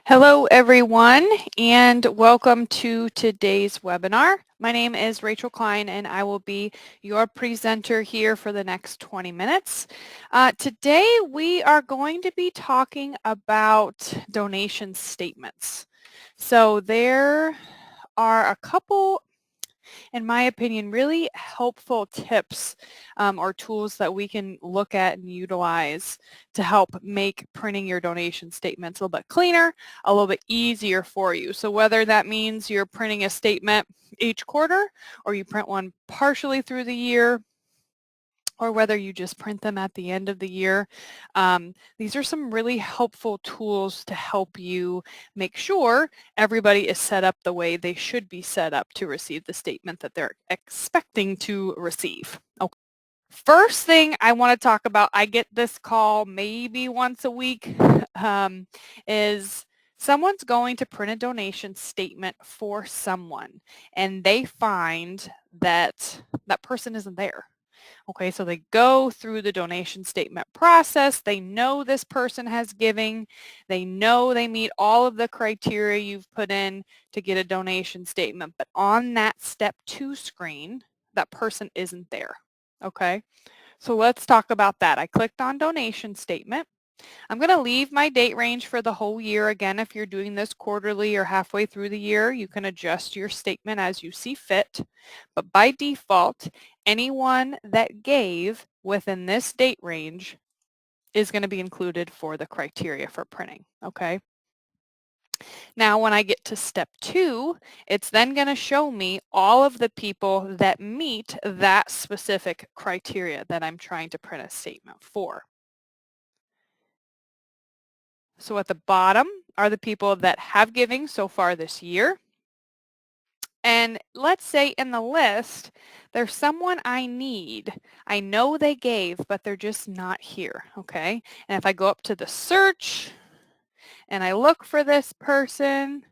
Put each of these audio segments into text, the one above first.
Hello everyone and welcome to today's webinar. My name is Rachel Klein and I will be your presenter here for the next 20 minutes. Today we are going to be talking about donation statements. So there are a couple, in my opinion, really helpful tips or tools that we can look at and utilize to help make printing your donation statements a little bit cleaner, a little bit easier for you. So whether that means you're printing a statement each quarter or you print one partially through the year, or whether you just print them at the end of the year. These are some really helpful tools to help you make sure everybody is set up the way they should be set up to receive the statement that they're expecting to receive. Okay. First thing I want to talk about, I get this call maybe once a week, is someone's going to print a donation statement for someone and they find that that person isn't there. Okay, so they go through the donation statement process. They know this person has giving. They know they meet all of the criteria you've put in to get a donation statement. But on that step 2 screen, that person isn't there. Okay, so let's talk about that. I clicked on donation statement. I'm going to leave my date range for the whole year. Again, if you're doing this quarterly or halfway through the year, you can adjust your statement as you see fit. But by default, anyone that gave within this date range is going to be included for the criteria for printing. Okay. Now, when I get to step 2, it's then going to show me all of the people that meet that specific criteria that I'm trying to print a statement for. So at the bottom are the people that have giving so far this year. And let's say in the list, there's someone I need. I know they gave, but they're just not here, okay? And if I go up to the search and I look for this person,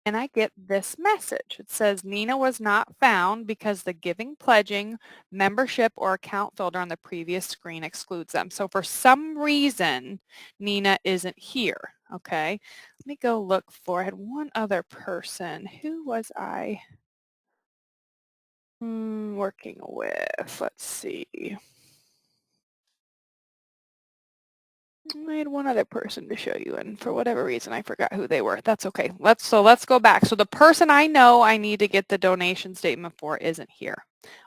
and I get this message. It says Nina was not found because the giving, pledging, membership, or account filter on the previous screen excludes them. So for some reason, Nina isn't here. Okay, let me go look for, I had one other person. Who was I working with? Let's see. I had one other person to show you, and for whatever reason, I forgot who they were. That's okay. Let's go back. So the person I know I need to get the donation statement for isn't here,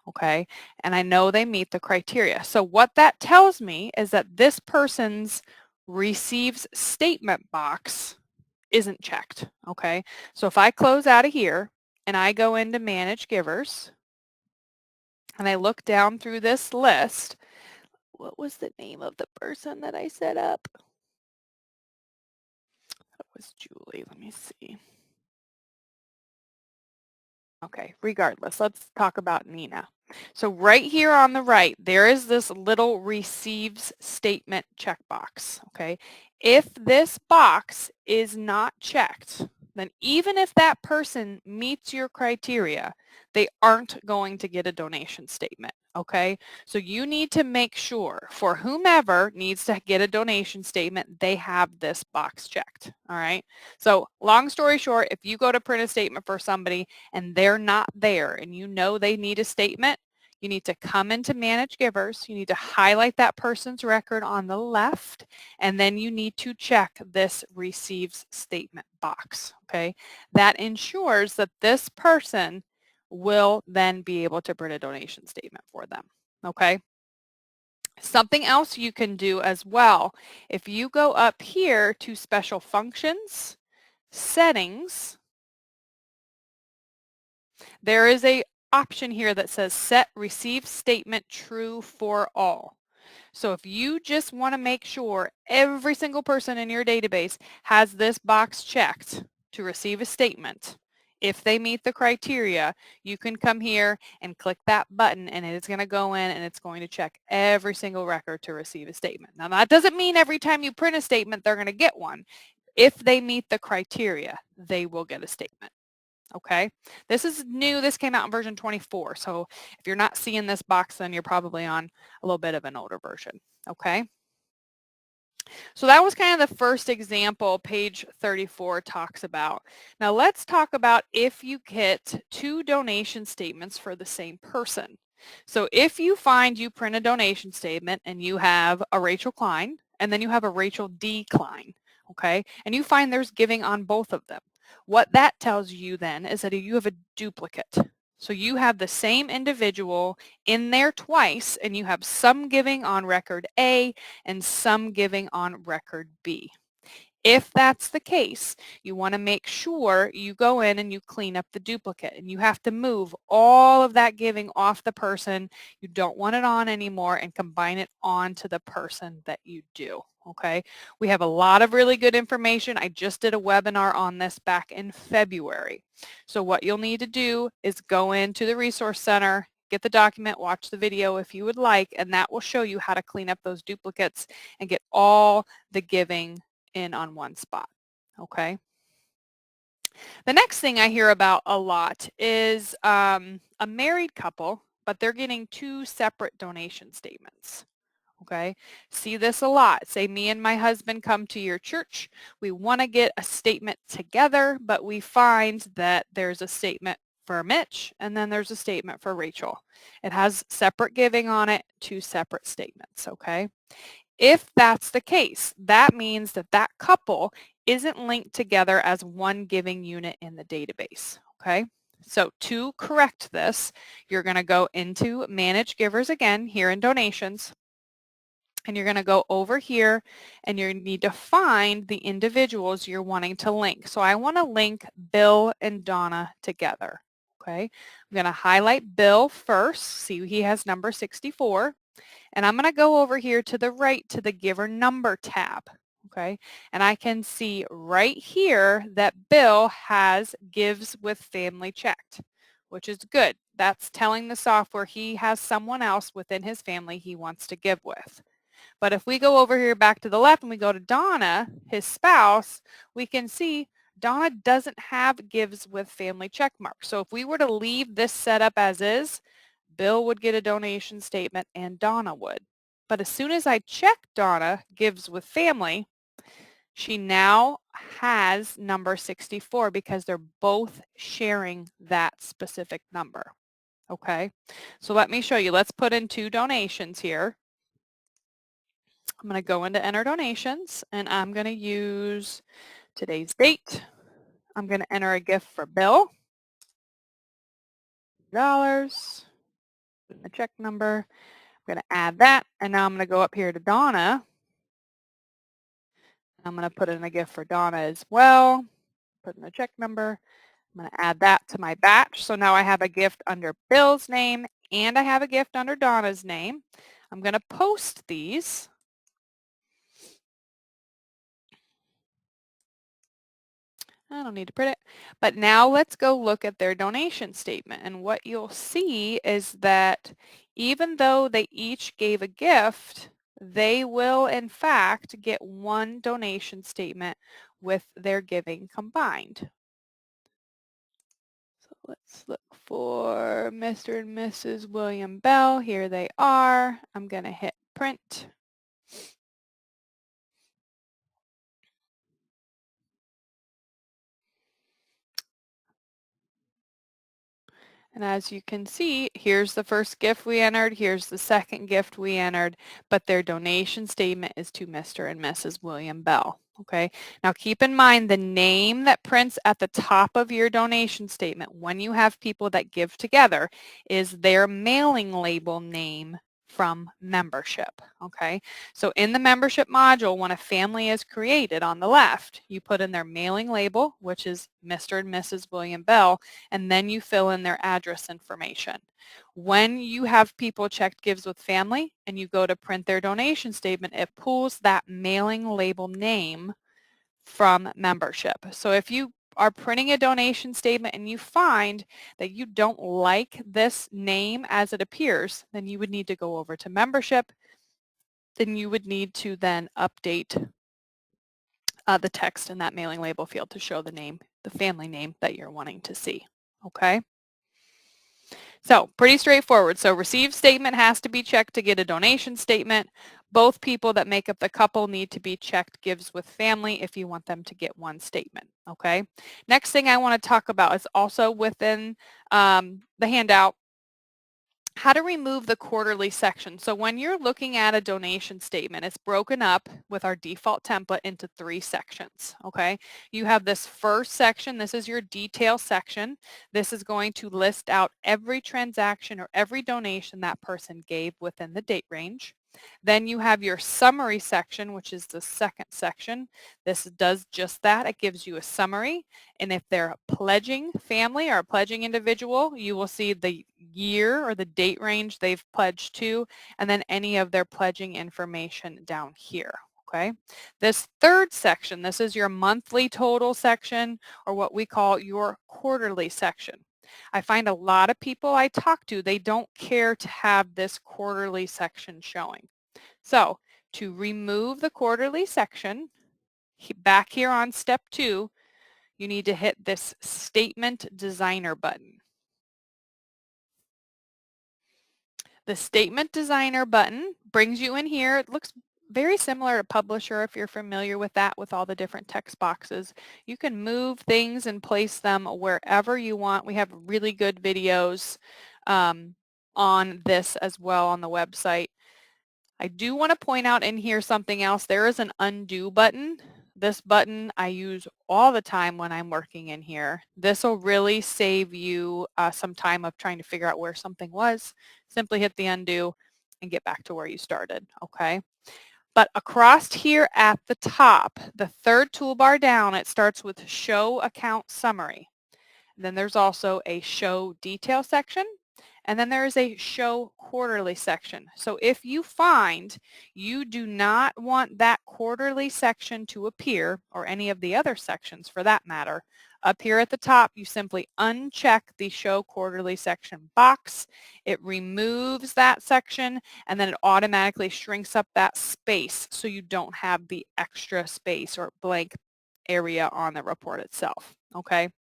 okay? And I know they meet the criteria. So what that tells me is that this person's receives statement box isn't checked, okay? So if I close out of here and I go into Manage Givers and I look down through this list, what was the name of the person that I set up? That was Julie. Let me see. Okay, regardless, let's talk about Nina. So right here on the right, there is this little receives statement checkbox, okay? If this box is not checked, then even if that person meets your criteria, they aren't going to get a donation statement, okay? So you need to make sure for whomever needs to get a donation statement, they have this box checked, all right? So long story short, if you go to print a statement for somebody and they're not there and you know they need a statement, you need to come into Manage Givers, you need to highlight that person's record on the left, and then you need to check this Receives Statement box, okay? That ensures that this person will then be able to print a donation statement for them, okay? Something else you can do as well, if you go up here to Special Functions, Settings, there is a option here that says set receive statement true for all. So if you just want to make sure every single person in your database has this box checked to receive a statement, if they meet the criteria, you can come here and click that button and it's going to go in and it's going to check every single record to receive a statement. Now that doesn't mean every time you print a statement they're going to get one. If they meet the criteria, they will get a statement. Okay, this is new. This came out in version 24. So if you're not seeing this box, then you're probably on a little bit of an older version. Okay. So that was kind of the first example page 34 talks about. Now let's talk about if you get two donation statements for the same person. So if you find you print a donation statement and you have a Rachel Klein and then you have a Rachel D. Klein, okay, and you find there's giving on both of them, what that tells you then is that you have a duplicate. So you have the same individual in there twice and you have some giving on record A and some giving on record B. If that's the case, you want to make sure you go in and you clean up the duplicate, and you have to move all of that giving off the person you don't want it on anymore and combine it onto the person that you do. Okay, we have a lot of really good information. I just did a webinar on this back in February. So what you'll need to do is go into the Resource Center, get the document, watch the video if you would like, and that will show you how to clean up those duplicates and get all the giving in on one spot. Okay. The next thing I hear about a lot is a married couple, but they're getting two separate donation statements. Okay. See this a lot. Say me and my husband come to your church. We want to get a statement together, but we find that there's a statement for Mitch and then there's a statement for Rachel. It has separate giving on it, two separate statements. Okay. If that's the case, that means that that couple isn't linked together as one giving unit in the database, okay? So to correct this, you're going to go into Manage Givers again here in Donations, and you're going to go over here and you need to find the individuals you're wanting to link. So I want to link Bill and Donna together, okay? I'm going to highlight Bill first, see he has number 64. And I'm going to go over here to the right to the Giver Number tab, okay? And I can see right here that Bill has Gives with Family checked, which is good. That's telling the software he has someone else within his family he wants to give with. But if we go over here back to the left and we go to Donna, his spouse, we can see Donna doesn't have Gives with Family check mark. So if we were to leave this setup as is, Bill would get a donation statement and Donna would. But as soon as I check Donna Gives with Family, she now has number 64 because they're both sharing that specific number. Okay, so let me show you. Let's put in two donations here. I'm going to go into Enter Donations and I'm going to use today's date. I'm going to enter a gift for Bill, $, the check number. I'm going to add that, and now I'm going to go up here to Donna. I'm going to put in a gift for Donna as well, put in a check number. I'm going to add that to my batch. So now I have a gift under Bill's name and I have a gift under Donna's name. I'm going to post these. I don't need to print it. But now let's go look at their donation statement. And what you'll see is that even though they each gave a gift, they will in fact get one donation statement with their giving combined. So let's look for Mr. and Mrs. William Bell. Here they are. I'm going to hit print. And as you can see, here's the first gift we entered, here's the second gift we entered, but their donation statement is to Mr. and Mrs. William Bell. Okay, now keep in mind the name that prints at the top of your donation statement when you have people that give together is their mailing label name from membership. Okay, so in the membership module, when a family is created on the left, you put in their mailing label, which is Mr. and Mrs. William Bell, and then you fill in their address information. When you have people checked Gives with Family and you go to print their donation statement, it pulls that mailing label name from membership. So if you are printing a donation statement and you find that you don't like this name as it appears, then you would need to go over to membership. Then you would need to then update the text in that mailing label field to show the name, the family name that you're wanting to see. Okay. So pretty straightforward. So received statement has to be checked to get a donation statement. Both people that make up the couple need to be checked gives with family if you want them to get one statement, okay? Next thing I want to talk about is also within the handout, how to remove the quarterly section. So when you're looking at a donation statement, it's broken up with our default template into 3 sections, okay? You have this first section. This is your detail section. This is going to list out every transaction or every donation that person gave within the date range. Then you have your summary section, which is the second section. This does just that. It gives you a summary. And if they're a pledging family or a pledging individual, you will see the year or the date range they've pledged to, and then any of their pledging information down here. Okay. This third section, this is your monthly total section, or what we call your quarterly section. I find a lot of people I talk to, they don't care to have this quarterly section showing. So to remove the quarterly section, back here on step 2, you need to hit this Statement Designer button. The Statement Designer button brings you in here. It looks very similar to Publisher if you're familiar with that, with all the different text boxes. You can move things and place them wherever you want. We have really good videos on this as well on the website. I do want to point out in here something else. There is an undo button. This button I use all the time when I'm working in here. This will really save you some time of trying to figure out where something was. Simply hit the undo and get back to where you started, okay? But across here at the top, the third toolbar down, it starts with Show Account Summary. Then there's also a Show Detail section. And then there is a Show Quarterly section. So if you find you do not want that quarterly section to appear, or any of the other sections for that matter, up here at the top you simply uncheck the Show Quarterly section box. It removes that section, and then it automatically shrinks up that space so you don't have the extra space or blank area on the report itself. Okay.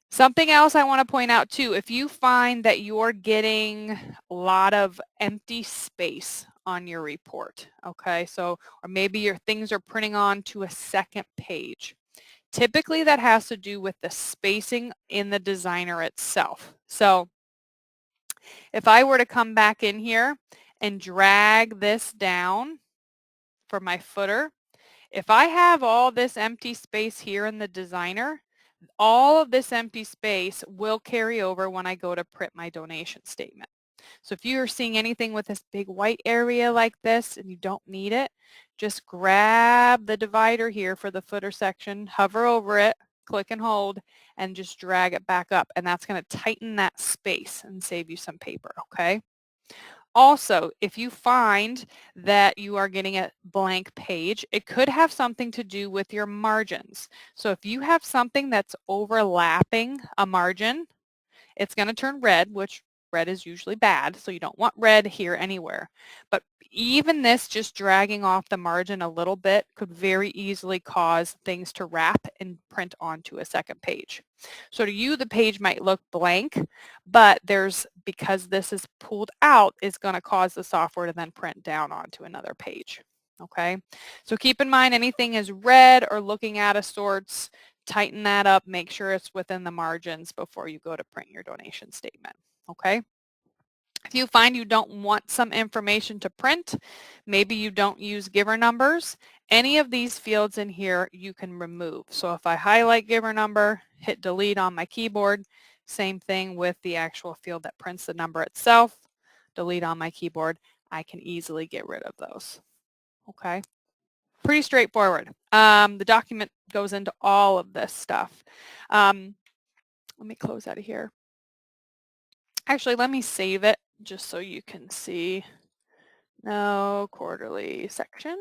Something else I want to point out too, if you find that you're getting a lot of empty space on your report, okay, so, or maybe your things are printing on to a second page. Typically that has to do with the spacing in the designer itself. So if I were to come back in here and drag this down for my footer, if I have all this empty space here in the designer, all of this empty space will carry over when I go to print my donation statement. So if you're seeing anything with this big white area like this and you don't need it, just grab the divider here for the footer section, hover over it, click and hold, and just drag it back up. And that's going to tighten that space and save you some paper, okay? Also, if you find that you are getting a blank page, it could have something to do with your margins. So if you have something that's overlapping a margin, it's going to turn red, which red is usually bad, so you don't want red here anywhere. But even this just dragging off the margin a little bit could very easily cause things to wrap and print onto a second page. So to you, the page might look blank, but because this is pulled out, is going to cause the software to then print down onto another page. Okay, so keep in mind anything is red or looking out of sorts, tighten that up, make sure it's within the margins before you go to print your donation statement, okay? If you find you don't want some information to print, maybe you don't use giver numbers, any of these fields in here you can remove. So if I highlight giver number, hit delete on my keyboard, same thing with the actual field that prints the number itself, delete on my keyboard, I can easily get rid of those, okay? Pretty straightforward. The document goes into all of this stuff. Let me close out of here. Actually, let me save it just so you can see. No quarterly section.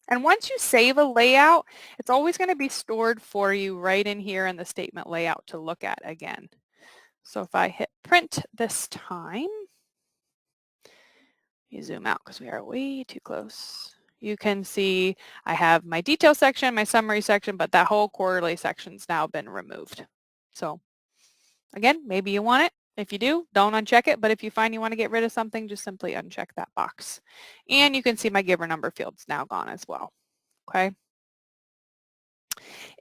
And once you save a layout, it's always going to be stored for you right in here in the statement layout to look at again. So if I hit print this time, you zoom out because we are way too close. You can see I have my detail section, my summary section, but that whole quarterly section's now been removed. So again, maybe you want it, If you do, don't uncheck it, but if you find you want to get rid of something, just simply uncheck that box. And you can see my giver number field's now gone as well. Okay.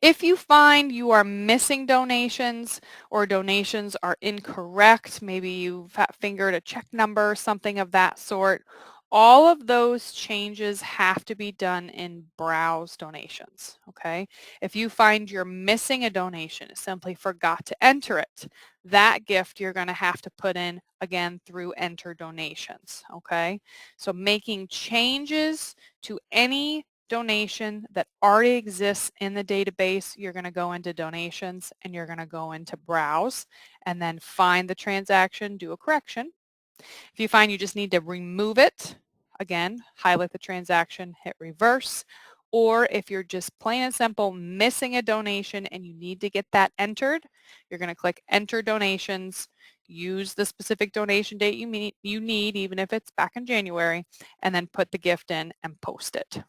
If you find you are missing donations or donations are incorrect, maybe you fingered a check number, something of that sort, all of those changes have to be done in Browse Donations, okay? If you find you're missing a donation, simply forgot to enter it, that gift you're going to have to put in again through Enter Donations, okay? So making changes to any donation that already exists in the database, you're going to go into donations and you're going to go into browse and then find the transaction, do a correction. If you find you just need to remove it, again, highlight the transaction, hit reverse. Or if you're just plain and simple missing a donation and you need to get that entered, you're going to click Enter Donations, use the specific donation date you need, even if it's back in January, and then put the gift in and post it.